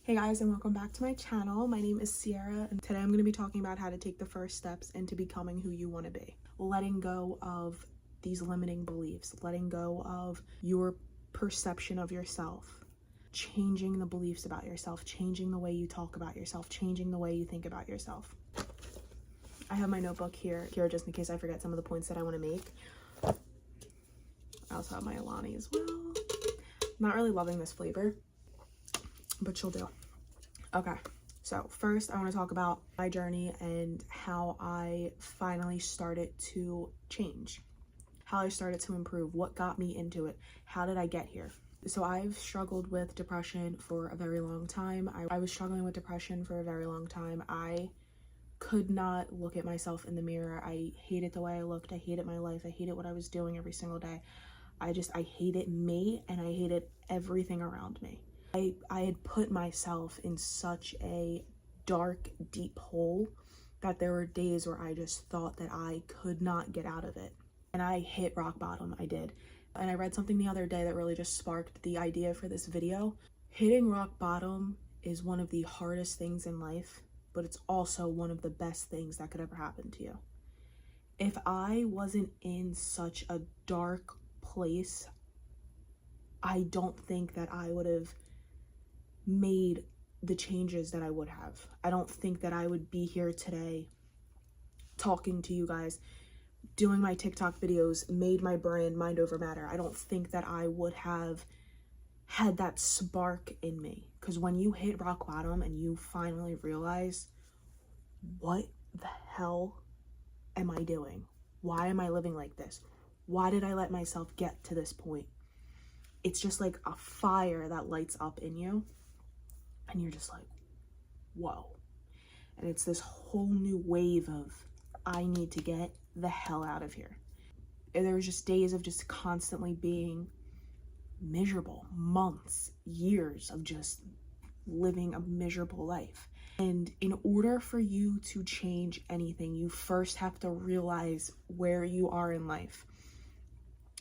Hey guys, and welcome back to my channel. My name is Sierra, and today I'm going to be talking about how to take the first steps into becoming who you want to be. Letting go of these limiting beliefs, letting go of your perception of yourself, changing the beliefs about yourself, changing the way you talk about yourself, changing the way you think about yourself. I have my notebook here just in case I forget some of the points that I want to make. I also have my Alani as well. I'm not really loving this flavor, but she'll do. Okay, so first I want to talk about my journey and how I finally started to change, how I started to improve, what got me into it, how did I get here. So I've struggled with depression for a very long time. I was struggling with depression for a very long time. I could not look at myself in the mirror. I hated the way I looked. I hated my life. I hated what I was doing every single day. I hated me, and I hated everything around me. I had put myself in such a dark, deep hole that there were days where I just thought that I could not get out of it. And I hit rock bottom, I did. And I read something the other day that really just sparked the idea for this video. Hitting rock bottom is one of the hardest things in life, but it's also one of the best things that could ever happen to you. If I wasn't in such a dark place, I don't think that I would have made the changes that I would have. I don't think that I would be here today talking to you guys, doing my TikTok videos, made my brand Mind Over Matter. I don't think that I would have had that spark in me, because when you hit rock bottom and you finally realize, what the hell am I doing? Why am I living like this? Why did I let myself get to this point? It's just like a fire that lights up in you, and you're just like, whoa. And it's this whole new wave of, I need to get the hell out of here. And there was just days of just constantly being miserable, months, years of just living a miserable life. And in order for you to change anything, you first have to realize where you are in life.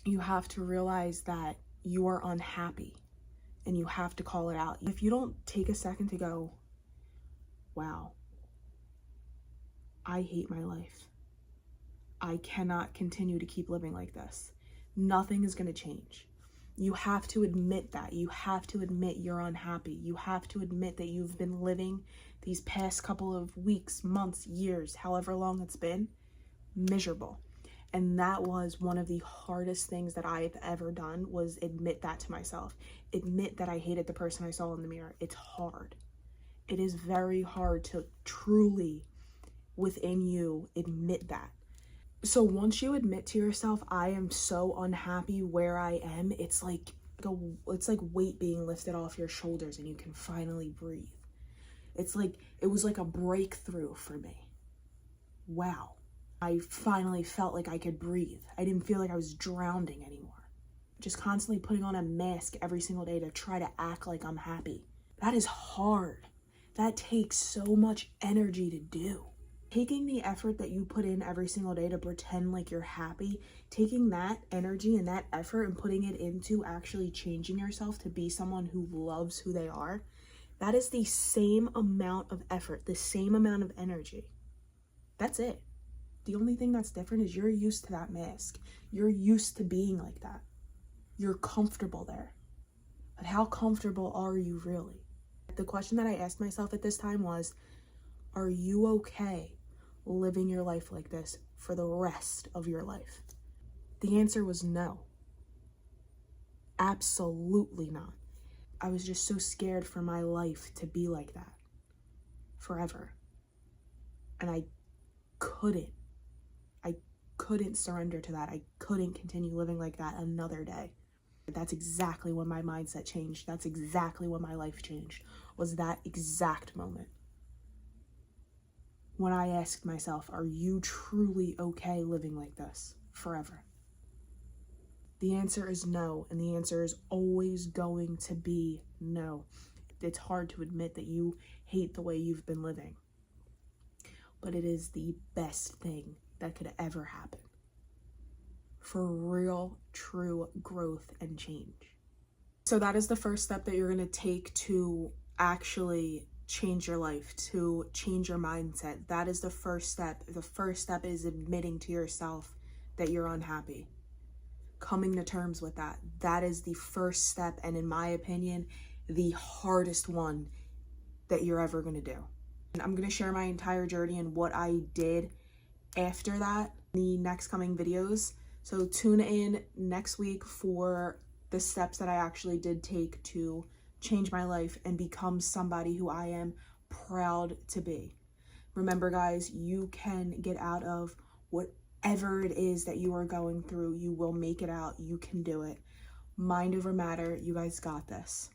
You have to realize that you are unhappy, and you have to call it out. If you don't take a second to go, wow, I hate my life. I cannot continue to keep living like this. Nothing is going to change. You have to admit that. You have to admit you're unhappy. You have to admit that you've been living these past couple of weeks, months, years, however long it's been, miserable. And that was one of the hardest things that I've ever done, was admit that to myself. Admit that I hated the person I saw in the mirror. It's hard. It is very hard to truly, within you, admit that. So once you admit to yourself, I am so unhappy where I am, it's like weight being lifted off your shoulders and you can finally breathe. It was like a breakthrough for me. Wow. I finally felt like I could breathe. I didn't feel like I was drowning anymore. Just constantly putting on a mask every single day to try to act like I'm happy. That is hard. That takes so much energy to do. Taking the effort that you put in every single day to pretend like you're happy, taking that energy and that effort and putting it into actually changing yourself to be someone who loves who they are, that is the same amount of effort, the same amount of energy. That's it. The only thing that's different is you're used to that mask. You're used to being like that. You're comfortable there. But how comfortable are you really? The question that I asked myself at this time was, are you okay living your life like this for the rest of your life? The answer was no. Absolutely not. I was just so scared for my life to be like that forever. And I couldn't surrender to that. I couldn't continue living like that another day. That's exactly when my mindset changed. That's exactly when my life changed, was that exact moment. When I asked myself, are you truly okay living like this forever? The answer is no, and the answer is always going to be no. It's hard to admit that you hate the way you've been living, but it is the best thing that could ever happen for real, true growth and change. So that is the first step that you're going to take to actually change your life, to change your mindset. That is the first step. The first step is admitting to yourself that you're unhappy. Coming to terms with that. That is the first step, and in my opinion, the hardest one that you're ever going to do. And I'm going to share my entire journey and what I did after that in the next coming videos. So tune in next week for the steps that I actually did take to change my life and become somebody who I am proud to be. Remember, guys, you can get out of whatever it is that you are going through. You will make it out. You can do it. Mind over matter. You guys got this.